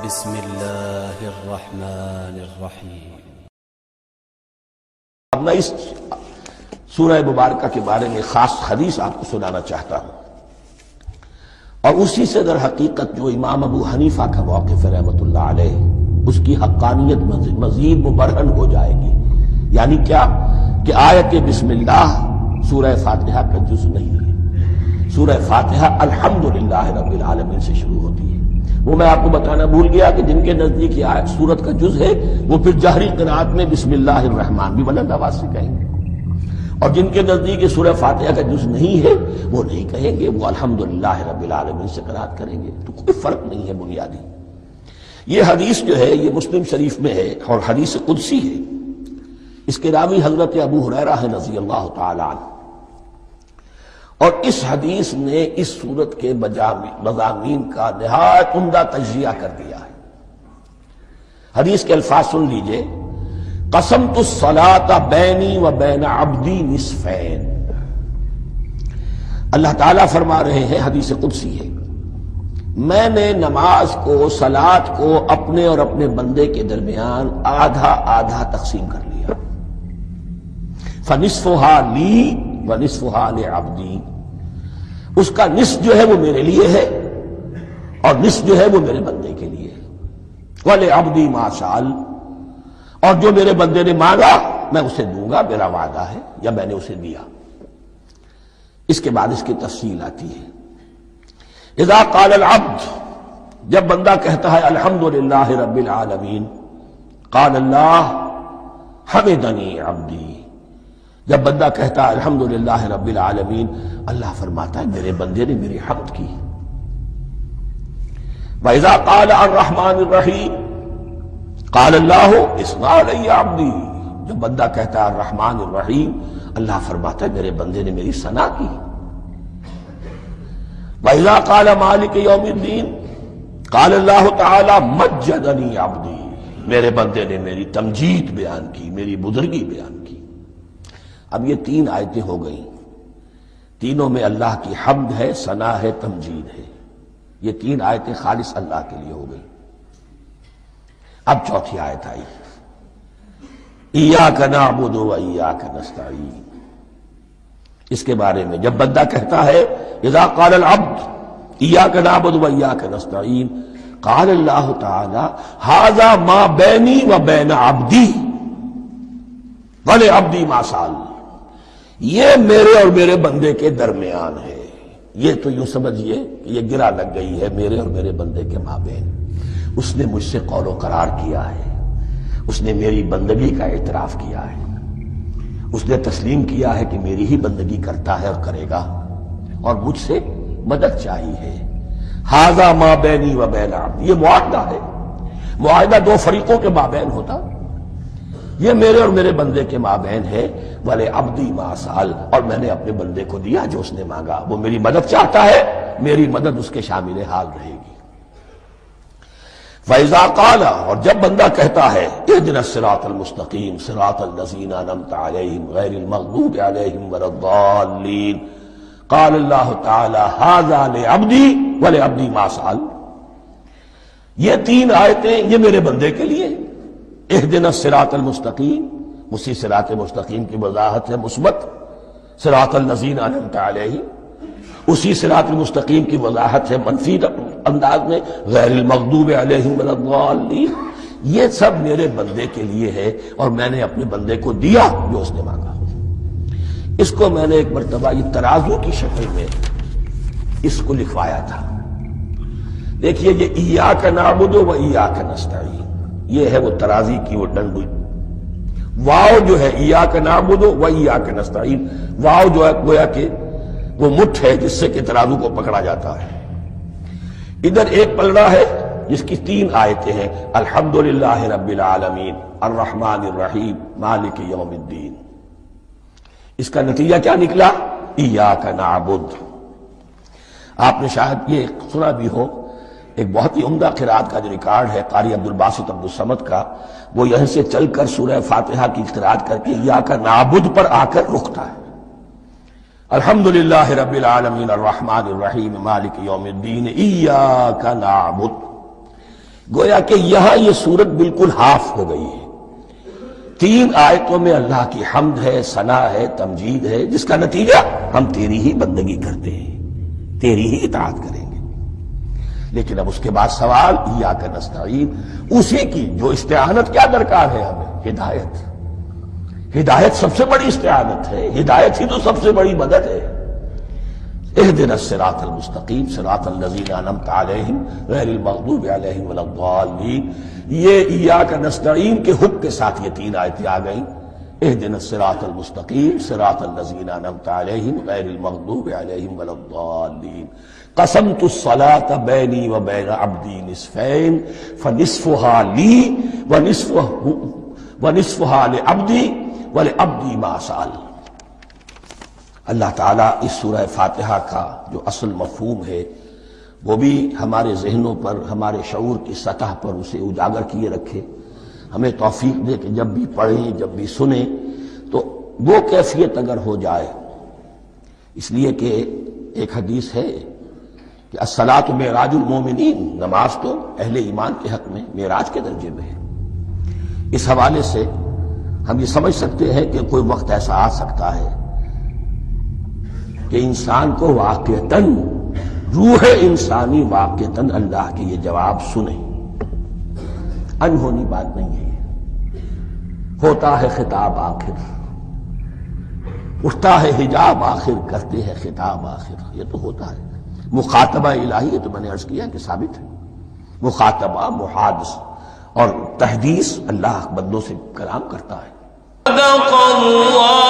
بسم اللہ الرحمن الرحیم۔ اب میں اس سورہ مبارکہ کے بارے میں خاص حدیث آپ کو سنانا چاہتا ہوں، اور اسی سے در حقیقت جو امام ابو حنیفہ کا موقف ہے رحمۃ اللہ علیہ، اس کی حقانیت مزید مبرہن ہو جائے گی۔ یعنی کیا کہ آیت بسم اللہ سورہ فاتحہ کا جز نہیں ہے۔ سورہ فاتحہ الحمدللہ رب العالمین سے شروع ہوتی ہے۔ وہ میں آپ کو بتانا بھول گیا کہ جن کے نزدیک یہ آیت سورت کا جز ہے، وہ پھر جہری قرات میں بسم اللہ الرحمن بھی بلند آواز سے کہیں گے، اور جن کے نزدیک یہ سورہ فاتحہ کا جز نہیں ہے وہ نہیں کہیں گے، وہ الحمدللہ رب العالمین سے قرات کریں گے۔ تو کوئی فرق نہیں ہے بنیادی۔ یہ حدیث جو ہے یہ مسلم شریف میں ہے اور حدیث قدسی ہے۔ اس کے راوی حضرت ابو ہریرہ ہے رضی اللہ تعالی عنہ، اور اس حدیث نے اس سورت کے مضامین کا نہایت عمدہ تجزیہ کر دیا ہے۔ حدیث کے الفاظ سن لیجئے: قسمت الصلاۃ بینی و بین عبدی نصفین۔ اللہ تعالیٰ فرما رہے ہیں، حدیث قدسی ہے، میں نے نماز کو، صلاۃ کو اپنے اور اپنے بندے کے درمیان آدھا آدھا تقسیم کر لیا۔ فنصفها لی ونصفها لعبدی، اس کا نصف جو ہے وہ میرے لیے ہے اور نصف جو ہے وہ میرے بندے کے لیے ہے۔ وَلِعَبْدِي مَا سَأَلَ، اور جو میرے بندے نے مانگا میں اسے دوں گا، میرا وعدہ ہے یا میں نے اسے دیا۔ اس کے بعد اس کی تفصیل آتی ہے۔ اذا قال العبد، جب بندہ کہتا ہے الحمدللہ رب العالمین، قال اللہ حمدنی عبدی، جب بندہ کہتا ہے الحمدللہ رب العالمین، اللہ فرماتا ہے میرے بندے نے میری حمد کی۔ وَإِذَا قَالَ الرَّحْمَٰنِ الرَّحِيمِ قَالَ اللَّهُ اثْنَىٰ عَلَيَّ عَبْدِي، جب بندہ کہتا ہے الرحمن الرحیم، اللہ فرماتا ہے میرے بندے نے میری ثنا کی۔ وَإِذَا قَالَ مَالِكِ يَوْمِ الدِّينِ قَالَ اللَّهُ تَعَالَىٰ مَجَّدَنِي عَبْدِي، میرے بندے نے میری تمجید بیان کی، میری بزرگی بیان کی۔ اب یہ تین آیتیں ہو گئیں، تینوں میں اللہ کی حمد ہے، ثنا ہے، تمجید ہے۔ یہ تین آیتیں خالص اللہ کے لیے ہو گئی۔ اب چوتھی آیت آئی، ایاک نعبد و ایاک نستعین۔ اس کے بارے میں جب بندہ کہتا ہے اذا قال العبد ایاک نعبد و ایاک نستعین، قال اللہ تعالی ھذا ما بینی و بین عبدی ولعبدی ما سأل، یہ میرے اور میرے بندے کے درمیان ہے۔ یہ تو یوں سمجھیے کہ یہ گرہ لگ گئی ہے میرے اور میرے بندے کے مابین۔ اس نے مجھ سے قول و قرار کیا ہے، اس نے میری بندگی کا اعتراف کیا ہے، اس نے تسلیم کیا ہے کہ میری ہی بندگی کرتا ہے اور کرے گا، اور مجھ سے مدد چاہیے۔ ھذا ما بینی و بین عبدی، یہ معاہدہ ہے۔ معاہدہ دو فریقوں کے مابین ہوتا، یہ میرے اور میرے بندے کے مابین ہے۔ وَلِعَبْدِي مَا سَأَلَ، اور میں نے اپنے بندے کو دیا جو اس نے مانگا۔ وہ میری مدد چاہتا ہے، میری مدد اس کے شامل حال رہے گی۔ فَإِذَا قَالَ، اور جب بندہ کہتا ہے اهْدِنَا الصِّرَاطَ الْمُسْتَقِيمَ صِرَاطَ الَّذِينَ أَنْعَمْتَ عَلَيْهِمْ غَيْرِ الْمَغْضُوبِ عَلَيْهِمْ وَلَا الضَّالِّينَ، قَالَ اللَّهُ تَعَالَى هَذَا لِعَبْدِي وَلِعَبْدِي مَا سَأَلَ، یہ تین آیتیں یہ میرے بندے کے لیے۔ اهْدِنَا الصِّرَاطَ الْمُسْتَقِيمَ، اسی صراط مستقیم کی وضاحت ہے مثبت، صراط الذین انعمت علیہم، اسی صراط المستقیم کی وضاحت ہے منفی انداز میں، غیر المغضوب علیہم ولا الضالین۔ یہ سب میرے بندے کے لیے ہے اور میں نے اپنے بندے کو دیا جو اس نے مانگا۔ اس کو میں نے ایک مرتبہ یہ ترازو کی شکل میں اس کو لکھوایا تھا۔ دیکھیے یہ ایاک نعبد و ایاک نستعین، یہ ہے وہ ترازی کی وہ ڈنڈی۔ واو جو ہے ایاک نعبد و ایاک نستعین، واو جو ہے گویا کہ وہ مٹھ ہے جس سے کہ ترازو کو پکڑا جاتا ہے۔ ادھر ایک پلڑا ہے جس کی تین آیتیں ہیں، الحمدللہ رب العالمین الرحمن الرحیم مالک یوم الدین۔ اس کا نتیجہ کیا نکلا؟ ایاک نعبد۔ آپ نے شاید یہ سنا بھی ہو، ایک بہت ہی عمدہ قرات کا جو ریکارڈ ہے قاری عبدالباسط عبدالصمد کا، وہ یہیں سے چل کر سورہ فاتحہ کی قرات کر کے ایاک نعبد پر آ کر رکتا ہے۔ الحمدللہ رب العالمین الرحمن الرحیم مالک یوم الدین ایاک نعبد۔ گویا کہ یہاں یہ صورت بالکل ہاف ہو گئی ہے. 3 آیتوں میں اللہ کی حمد ہے، ثنا ہے، تمجید ہے، جس کا نتیجہ ہم تیری ہی بندگی کرتے ہیں، تیری ہی اطاعت کریں گے. لیکن اب اس کے بعد سوال ایاک نستعین، اسی کی جو استعانت کیا درکار ہے ہمیں؟ ہدایت. ہدایت سب سے بڑی استعانت ہے، ہدایت ہی تو سب سے بڑی مدد ہے. اہدنا الصراط المستقیم صراط الذین انعمت علیہم غیر المغضوب علیہم ولا الضالین. یہ ایاک نستعین کے حکم کے ساتھ یہ 3 آیتیں آ گئیں. اہدنا الصراط المستقیم صراط الذین انعمت علیہم غیر المغضوب علیہم ولا الضالین. قسمت الصلاۃ بینی و بین عبدی نصفین فنصفها لی ونصفها لعبدی ولعبدی ما سأل. اللہ تعالیٰ اس سورہ فاتحہ کا جو اصل مفہوم ہے وہ بھی ہمارے ذہنوں پر، ہمارے شعور کی سطح پر اسے اجاگر کیے رکھے. ہمیں توفیق دے کہ جب بھی پڑھیں، جب بھی سنیں تو وہ کیفیت اگر ہو جائے. اس لیے کہ ایک حدیث ہے کہ الصلاۃ معراج المومنین، نماز تو اہل ایمان کے حق میں معراج کے درجے میں ہے. اس حوالے سے ہم یہ سمجھ سکتے ہیں کہ کوئی وقت ایسا آ سکتا ہے کہ انسان کو واقعتاً، روح انسانی واقعتاً اللہ کے یہ جواب سنے. انہونی بات نہیں ہے. ہوتا ہے خطاب آخر، اٹھتا ہے حجاب آخر، کرتے ہیں خطاب آخر. یہ تو ہوتا ہے. مخاطبہ الہی، یہ تو میں نے عرض کیا کہ ثابت ہے. مخاطبہ، محادث اور تحدیث، اللہ بندوں سے کلام کرتا ہے. صدق اللہ